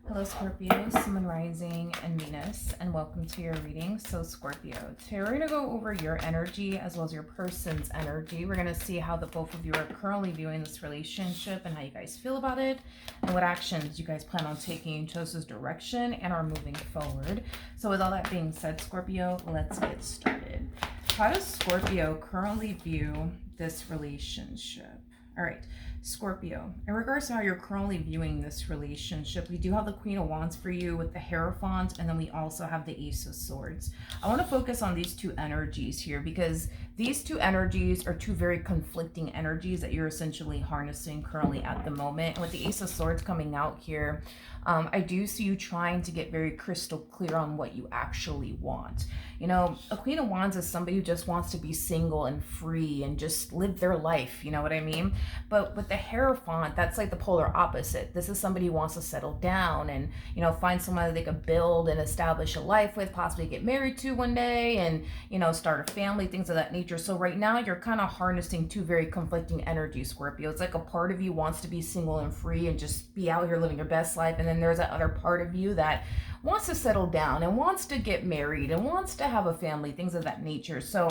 Hello Scorpio, Sun, Moon, Rising, and Venus, and welcome to your reading. So Scorpio, today we're going to go over your energy as well as your person's energy. We're going to see how the both of you are currently viewing this relationship and how you guys feel about it, and what actions you guys plan on taking towards this direction and are moving forward. So with all that being said, Scorpio, let's get started. How does Scorpio currently view this relationship? All right, Scorpio, in regards to how you're currently viewing this relationship, we do have the Queen of Wands for you with the Hierophant, and then we also have the Ace of Swords. I want to focus on these two energies here because these two energies are two very conflicting energies that you're essentially harnessing currently at the moment. And with the Ace of Swords coming out here, I do see you trying to get very crystal clear on what you actually want. You know, a Queen of Wands is somebody who just wants to be single and free and just live their life, you know what I mean? But with the Hierophant, that's like the polar opposite. This is somebody who wants to settle down and, you know, find someone that they could build and establish a life with, possibly get married to one day and, you know, start a family, things of that nature. So right now you're kind of harnessing two very conflicting energies, Scorpio. It's like a part of you wants to be single and free and just be out here living your best life. And then there's that other part of you that wants to settle down and wants to get married and wants to have a family, things of that nature. So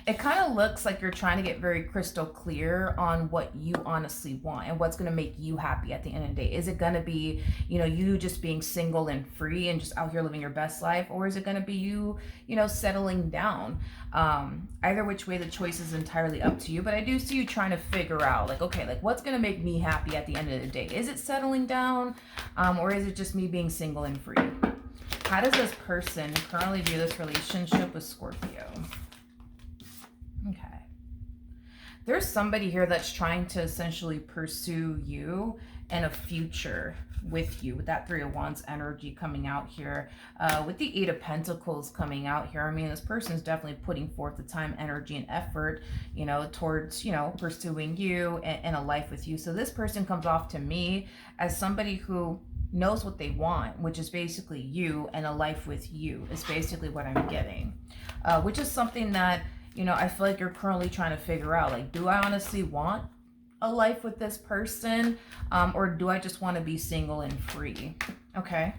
it kind of looks like you're trying to get very crystal clear on what you honestly want and what's going to make you happy at the end of the day. Is it going to be, you know, you just being single and free and just out here living your best life? Or is it going to be you, you know, settling down? Either which way, the choice is entirely up to you. But I do see you trying to figure out, like, okay, like what's going to make me happy at the end of the day? Is it settling down? Or is it just me being single and free? How does this person currently view this relationship with Scorpio? Okay. There's somebody here that's trying to essentially pursue you and a future with you with that Three of Wands energy coming out here. With the Eight of Pentacles coming out here, I mean, this person's definitely putting forth the time, energy, and effort, you know, towards, you know, pursuing you and a life with you. So this person comes off to me as somebody who knows what they want, which is basically you and a life with you is basically what I'm getting, which is something that, you know, I feel like you're currently trying to figure out, like, do I honestly want a life with this person? Or do I just want to be single and free? Okay.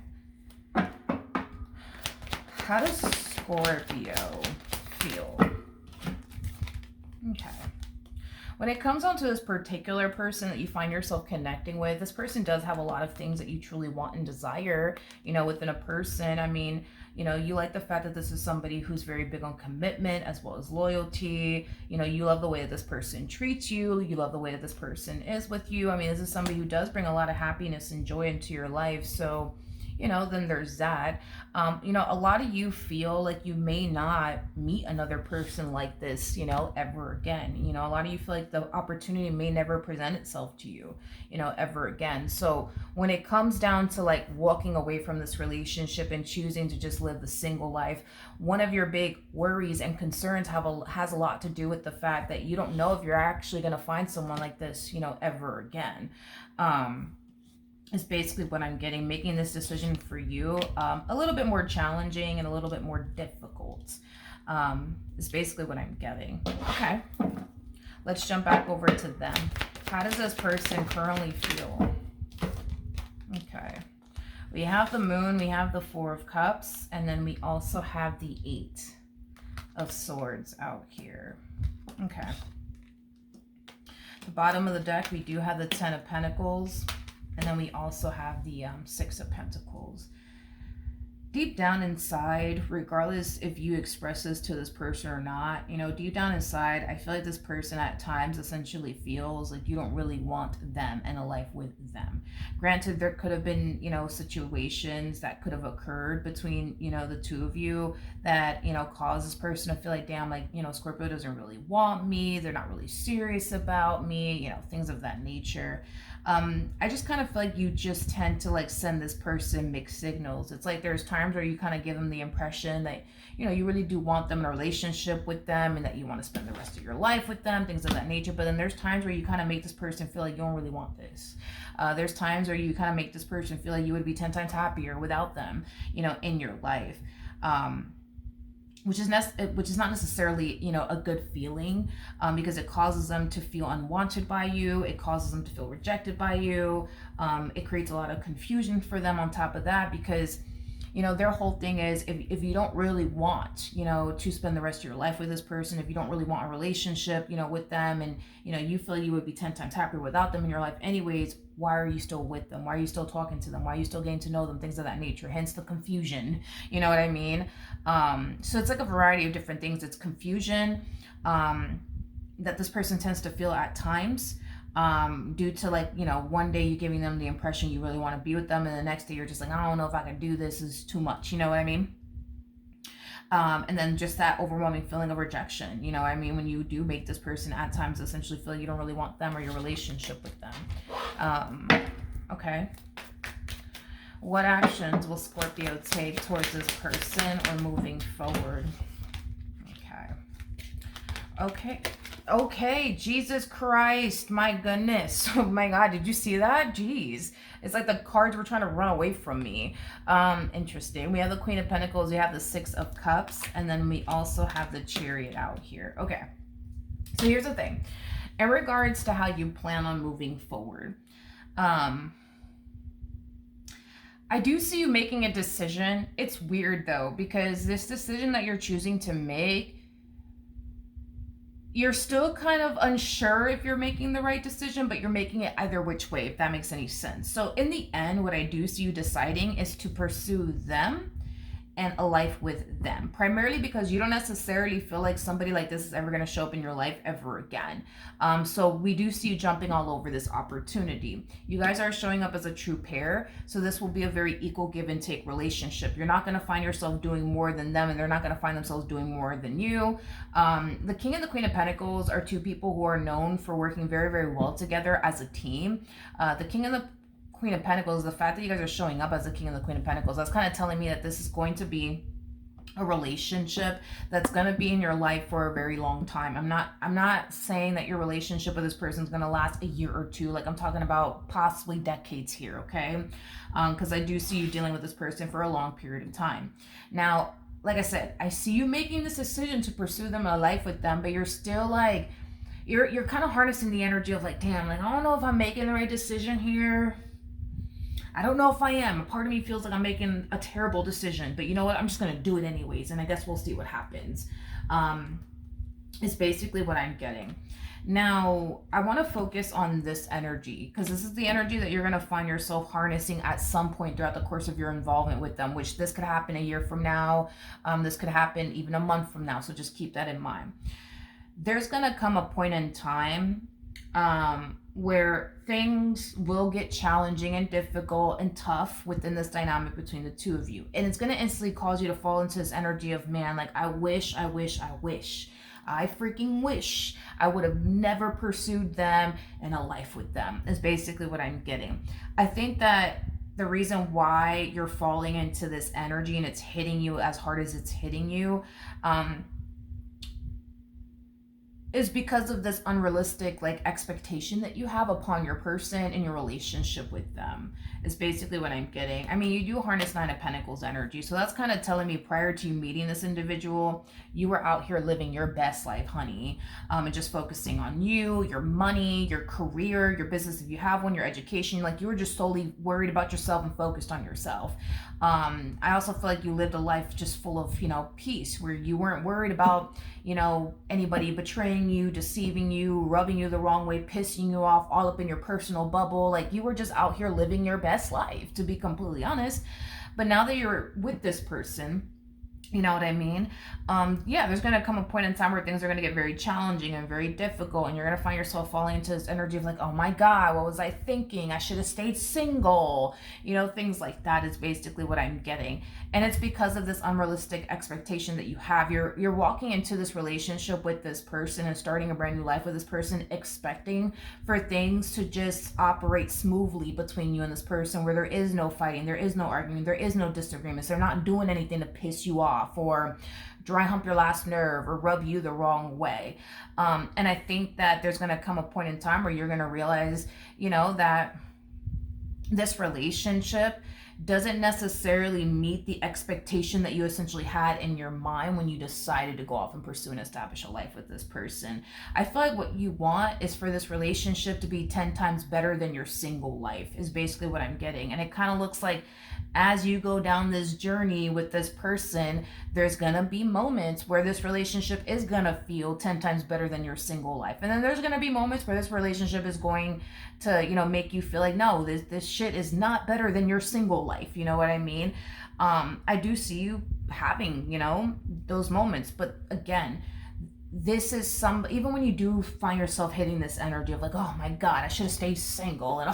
How does Scorpio feel? Okay. When it comes down to this particular person that you find yourself connecting with, this person does have a lot of things that you truly want and desire, you know, within a person. I mean, you know, you like the fact that this is somebody who's very big on commitment as well as loyalty. You know, you love the way that this person treats you. You love the way that this person is with you. I mean, this is somebody who does bring a lot of happiness and joy into your life. So, you know, then there's that. You know, a lot of you feel like you may not meet another person like this, you know, ever again. You know, a lot of you feel like the opportunity may never present itself to you, you know, ever again. So when it comes down to like walking away from this relationship and choosing to just live the single life, one of your big worries and concerns has a lot to do with the fact that you don't know if you're actually going to find someone like this, you know, ever again. Is basically what I'm getting. Making this decision for you a little bit more challenging and a little bit more difficult is basically what I'm getting. Okay, let's jump back over to them. How does this person currently feel? Okay, we have the Moon, we have the Four of Cups, and then we also have the Eight of Swords out here. Okay, the bottom of the deck, we do have the Ten of Pentacles. And then we also have the Six of Pentacles. Deep down inside, regardless if you express this to this person or not, you know, deep down inside, I feel like this person at times essentially feels like you don't really want them and a life with them. Granted, there could have been, you know, situations that could have occurred between, you know, the two of you that, you know, cause this person to feel like, damn, like, you know, Scorpio doesn't really want me. They're not really serious about me, you know, things of that nature. I just kind of feel like you just tend to like send this person mixed signals. It's like there's times where you kind of give them the impression that, you know, you really do want them in a relationship with them and that you want to spend the rest of your life with them, things of that nature. But then there's times where you kind of make this person feel like you don't really want this. There's times where you kind of make this person feel like you would be 10 times happier without them, you know, in your life. which is not necessarily, you know, a good feeling, because it causes them to feel unwanted by you. It causes them to feel rejected by you. It creates a lot of confusion for them on top of that, because, you know, their whole thing is, if you don't really want, you know, to spend the rest of your life with this person, if you don't really want a relationship, you know, with them, and, you know, you feel you would be 10 times happier without them in your life anyways, why are you still with them? Why are you still talking to them? Why are you still getting to know them? Things of that nature. Hence the confusion. You know what I mean? So it's like a variety of different things. It's confusion that this person tends to feel at times, due to, like, you know, one day you giving them the impression you really want to be with them, and the next day you're just like, I don't know if I can do this, is too much, you know what I mean? And then just that overwhelming feeling of rejection, you know what I mean, when you do make this person at times essentially feel you don't really want them or your relationship with them. Okay, what actions will Scorpio take towards this person or moving forward? Okay, Jesus Christ, my goodness. Oh my God, did you see that? Jeez. It's like the cards were trying to run away from me. Interesting. We have the Queen of Pentacles, we have the Six of Cups, and then we also have the Chariot out here. Okay, so here's the thing. In regards to how you plan on moving forward, I do see you making a decision. It's weird though, because this decision that you're choosing to make, you're still kind of unsure if you're making the right decision, but you're making it either which way, if that makes any sense. So in the end, what I do see you deciding is to pursue them and a life with them, primarily because you don't necessarily feel like somebody like this is ever going to show up in your life ever again. So we do see you jumping all over this opportunity. You guys are showing up as a true pair, so this will be a very equal give and take relationship. You're not going to find yourself doing more than them, and they're not going to find themselves doing more than you. The King and the Queen of Pentacles are two people who are known for working very, very well together as a team. The King and the Queen of Pentacles, the fact that you guys are showing up as the King and the Queen of Pentacles, that's kind of telling me that this is going to be a relationship that's going to be in your life for a very long time. I'm not saying that your relationship with this person is going to last a year or two. Like, I'm talking about possibly decades here, okay? Because I do see you dealing with this person for a long period of time. Now, like I said, I see you making this decision to pursue them, a life with them, but you're still like, you're kind of harnessing the energy of like, damn, like, I don't know if I'm making the right decision here. I don't know if I am. A part of me feels like I'm making a terrible decision, but you know what? I'm just going to do it anyways, and I guess we'll see what happens. It's basically what I'm getting. Now, I want to focus on this energy, because this is the energy that you're going to find yourself harnessing at some point throughout the course of your involvement with them, which this could happen a year from now. This could happen even a month from now, so just keep that in mind. There's going to come a point in time where things will get challenging and difficult and tough within this dynamic between the two of you. And it's going to instantly cause you to fall into this energy of, man, like, I wish. I freaking wish I would have never pursued them and a life with them, is basically what I'm getting. I think that the reason why you're falling into this energy and it's hitting you as hard as it's hitting you, is because of this unrealistic, like, expectation that you have upon your person and your relationship with them, is basically what I'm getting. I mean, you do harness Nine of Pentacles energy, so that's kind of telling me prior to you meeting this individual, you were out here living your best life, honey, and just focusing on you, your money, your career, your business if you have one, your education. Like, you were just solely worried about yourself and focused on yourself. I also feel like you lived a life just full of, you know, peace, where you weren't worried about, you know, anybody betraying you, deceiving you, rubbing you the wrong way, pissing you off, all up in your personal bubble. Like, you were just out here living your best life, to be completely honest. But now that you're with this person, you know what I mean? Yeah, there's going to come a point in time where things are going to get very challenging and very difficult, and you're going to find yourself falling into this energy of like, oh my God, what was I thinking? I should have stayed single. You know, things like that is basically what I'm getting. And it's because of this unrealistic expectation that you have. You're walking into this relationship with this person and starting a brand new life with this person, expecting for things to just operate smoothly between you and this person, where there is no fighting, there is no arguing, there is no disagreements. They're not doing anything to piss you off or dry hump your last nerve or rub you the wrong way. And I think that there's going to come a point in time where you're going to realize, you know, that this relationship doesn't necessarily meet the expectation that you essentially had in your mind when you decided to go off and pursue and establish a life with this person. I feel like what you want is for this relationship to be 10 times better than your single life, is basically what I'm getting. And it kind of looks like as you go down this journey with this person, there's gonna be moments where this relationship is gonna feel 10 times better than your single life. And then there's gonna be moments where this relationship is going to, make you feel like, no, this shit is not better than your single life. You know what I mean? I do see you having, those moments. But again, this is even when you do find yourself hitting this energy of like, oh my God, I should have stayed single. And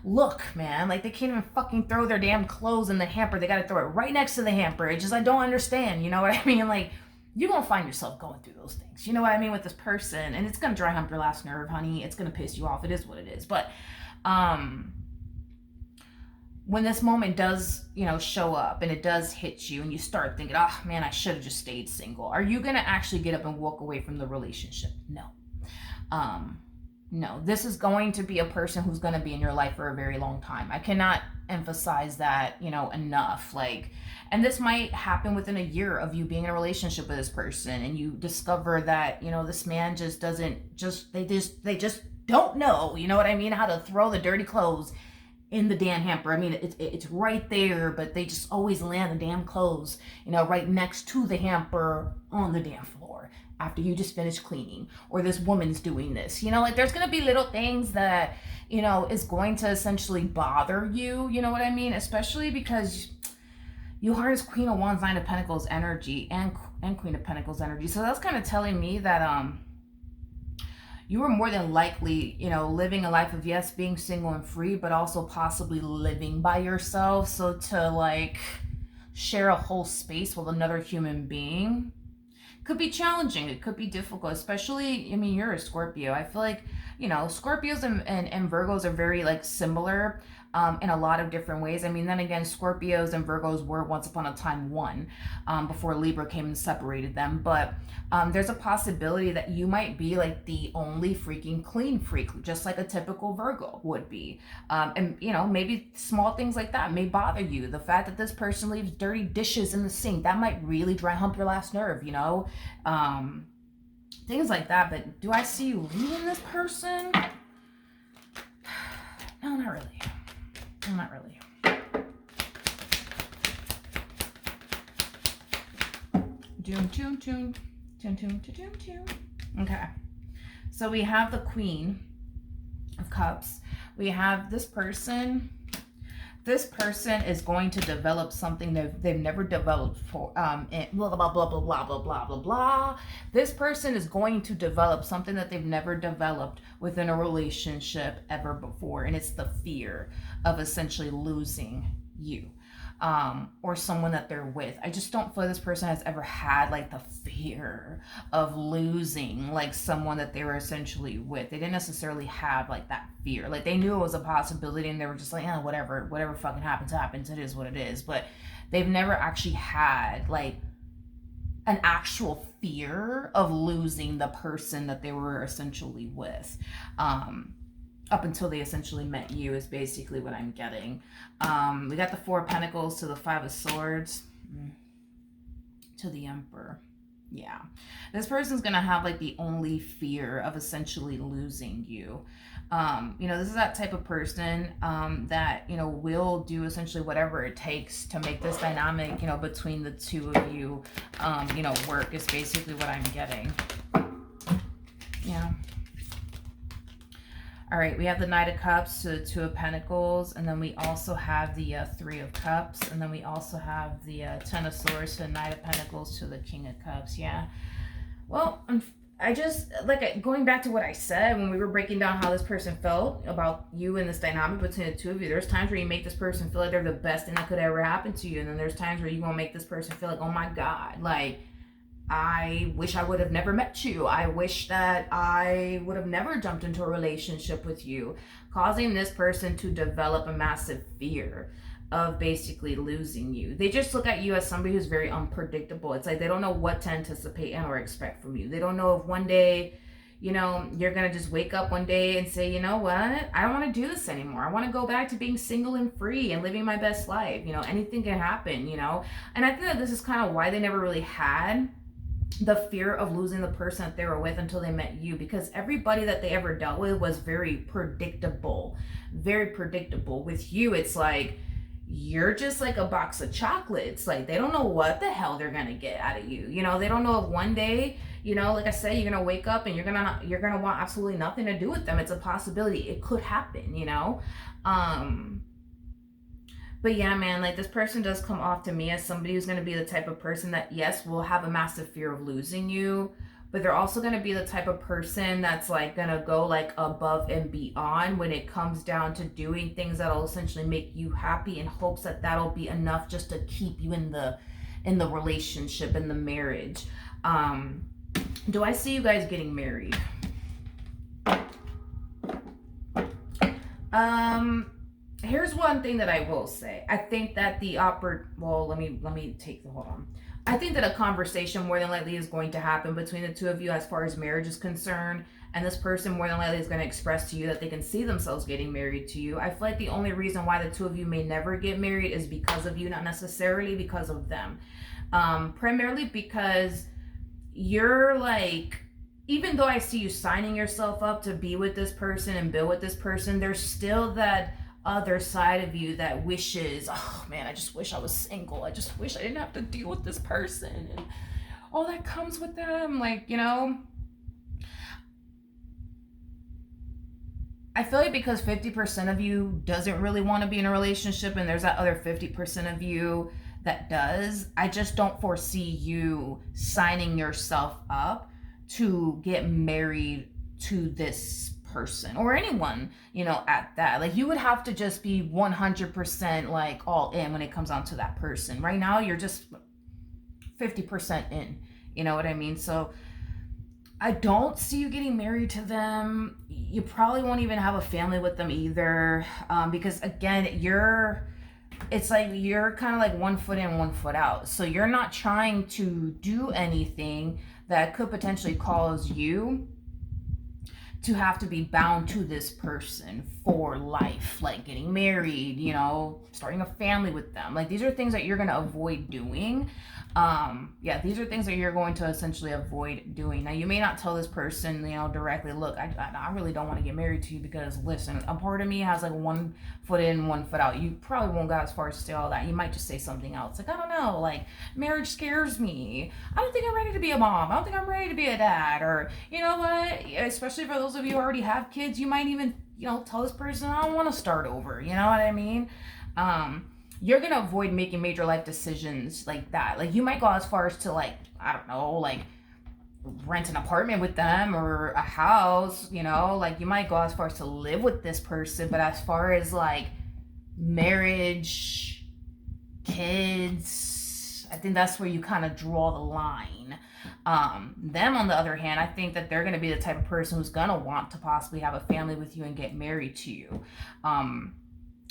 look, man, like they can't even fucking throw their damn clothes in the hamper. They got to throw it right next to the hamper. It's just, I don't understand. You know what I mean? Like, you're going to find yourself going through those things. You know what I mean? With this person. And it's going to dry hump your last nerve, honey. It's going to piss you off. It is what it is. But when this moment does, show up and it does hit you and you start thinking, oh man, I should have just stayed single. Are you going to actually get up and walk away from the relationship? No. No, this is going to be a person who's going to be in your life for a very long time. I cannot emphasize that, enough. And this might happen within a year of you being in a relationship with this person, and you discover that, this man just they just don't know, you know what I mean, how to throw the dirty clothes in the damn hamper. I mean, it's right there, but they just always land the damn clothes, right next to the hamper on the damn floor after you just finished cleaning, or this woman's doing this, there's going to be little things that, is going to essentially bother you, you know what I mean? Especially because you harness Queen of Wands, Nine of Pentacles energy and Queen of Pentacles energy. So that's kind of telling me that, you were more than likely, living a life of, yes, being single and free, but also possibly living by yourself. So to share a whole space with another human being could be challenging. It could be difficult, especially, you're a Scorpio. I feel like, Scorpios and Virgos are very similar in a lot of different ways. Then again, Scorpios and Virgos were once upon a time one, before Libra came and separated them. But there's a possibility that you might be the only freaking clean freak, just like a typical Virgo would be. And maybe small things like that may bother you. The fact that this person leaves dirty dishes in the sink, that might really dry hump your last nerve, things like that. But do I see you leaving this person? No, not really. No, not really. Okay. So we have the Queen of Cups. We have this person. This person is going to develop something that they've never developed for, blah, blah, blah, blah, blah, blah, blah, blah, blah. This person is going to develop something that they've never developed within a relationship ever before. And it's the fear of essentially losing you. Or someone that they're with. I just don't feel this person has ever had the fear of losing someone that they were essentially with. They didn't necessarily have that fear. They knew it was a possibility and they were just whatever fucking happens, it is what it is. But they've never actually had an actual fear of losing the person that they were essentially with. Up until they essentially met you is basically what I'm getting. We got the Four of Pentacles to the Five of Swords to the Emperor. Yeah. This person's going to have the only fear of essentially losing you. This is that type of person that, will do essentially whatever it takes to make this dynamic, between the two of you, work is basically what I'm getting. Yeah. All right, we have the Knight of Cups to the Two of Pentacles, and then we also have the Three of Cups, and then we also have the Ten of Swords to the Knight of Pentacles to the King of Cups. Yeah. Well, I just, going back to what I said when we were breaking down how this person felt about you and this dynamic between the two of you, there's times where you make this person feel like they're the best thing that could ever happen to you, and then there's times where you want to make this person feel like, oh my God, I wish I would have never met you. I wish that I would have never jumped into a relationship with you, causing this person to develop a massive fear of basically losing you. They just look at you as somebody who's very unpredictable. It's they don't know what to anticipate and or expect from you. They don't know if one day, you know, you're going to just wake up one day and say, you know what? I don't want to do this anymore. I want to go back to being single and free and living my best life. You know, anything can happen, you know? And I think that this is kind of why they never really had the fear of losing the person that they were with until they met you, because everybody that they ever dealt with was very predictable. With you, it's like you're just like a box of chocolates. Like, they don't know what the hell they're gonna get out of you. You know, they don't know if one day, you know, like I said, you're gonna wake up and you're gonna want absolutely nothing to do with them. It's a possibility. It could happen, you know. But yeah, man, like, this person does come off to me as somebody who's going to be the type of person that, yes, will have a massive fear of losing you, but they're also going to be the type of person that's like going to go like above and beyond when it comes down to doing things that'll essentially make you happy, in hopes that that'll be enough just to keep you in the relationship, in the marriage. Do I see you guys getting married? Here's one thing that I will say. I think that let me take the, hold on. I think that a conversation more than likely is going to happen between the two of you as far as marriage is concerned. And this person more than likely is going to express to you that they can see themselves getting married to you. I feel like the only reason why the two of you may never get married is because of you, not necessarily because of them. Primarily because you're like, even though I see you signing yourself up to be with this person and build with this person, there's still that other side of you that wishes, oh man, I just wish I was single. I just wish I didn't have to deal with this person and all that comes with them. Like, you know, I feel like because 50% of you doesn't really want to be in a relationship and there's that other 50% of you that does, I just don't foresee you signing yourself up to get married to this person or anyone, you know, at that. Like, you would have to just be 100% like all in when it comes down to that person. Right now you're just 50% in, you know what I mean? So I don't see you getting married to them. You probably won't even have a family with them either, because again, it's like you're kind of like 1 foot in, 1 foot out. So you're not trying to do anything that could potentially cause you to have to be bound to this person for life, like getting married, you know, starting a family with them. Like, these are things that you're going to avoid doing. These are things that you're going to essentially avoid doing. Now, you may not tell this person, you know, directly, look, I really don't want to get married to you because, listen, a part of me has like 1 foot in, 1 foot out. You probably won't go as far as to say all that. You might just say something else. Like, I don't know, like, marriage scares me. I don't think I'm ready to be a mom. I don't think I'm ready to be a dad. Or, you know what, especially for those of you who already have kids, you might even, you know, tell this person, I don't want to start over. You know what I mean? You're going to avoid making major life decisions like that. Like, you might go as far as to, like, I don't know, like, rent an apartment with them or a house, you know, like, you might go as far as to live with this person. But as far as, like, marriage, kids, I think that's where you kind of draw the line. Them, on the other hand, I think that they're going to be the type of person who's going to want to possibly have a family with you and get married to you.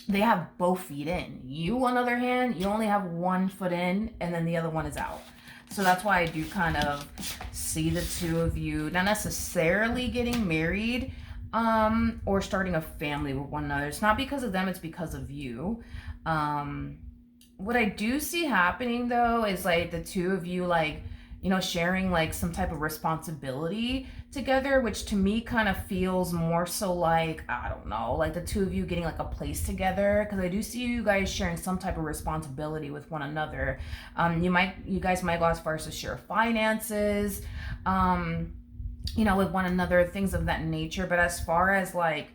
They have both feet in. You, on the other hand, you only have 1 foot in and then the other one is out. So that's why I do kind of see the two of you not necessarily getting married or starting a family with one another. It's not because of them, it's because of you. What I do see happening, though, is like the two of you, like, you know, sharing like some type of responsibility together, which to me kind of feels more so like, I don't know, like the two of you getting like a place together, because I do see you guys sharing some type of responsibility with one another. You guys might go as far as to share finances, you know, with one another, things of that nature. But as far as like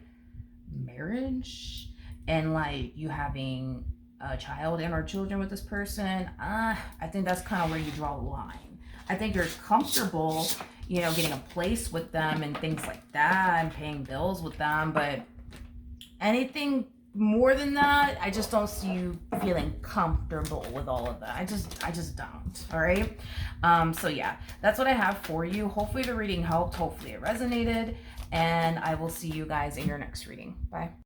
marriage and like you having a child and or children with this person, I think that's kind of where you draw the line. I think you're comfortable, you know, getting a place with them and things like that and paying bills with them. But anything more than that, I just don't see you feeling comfortable with all of that. I just don't. All right. So yeah, that's what I have for you. Hopefully the reading helped. Hopefully it resonated. And I will see you guys in your next reading. Bye.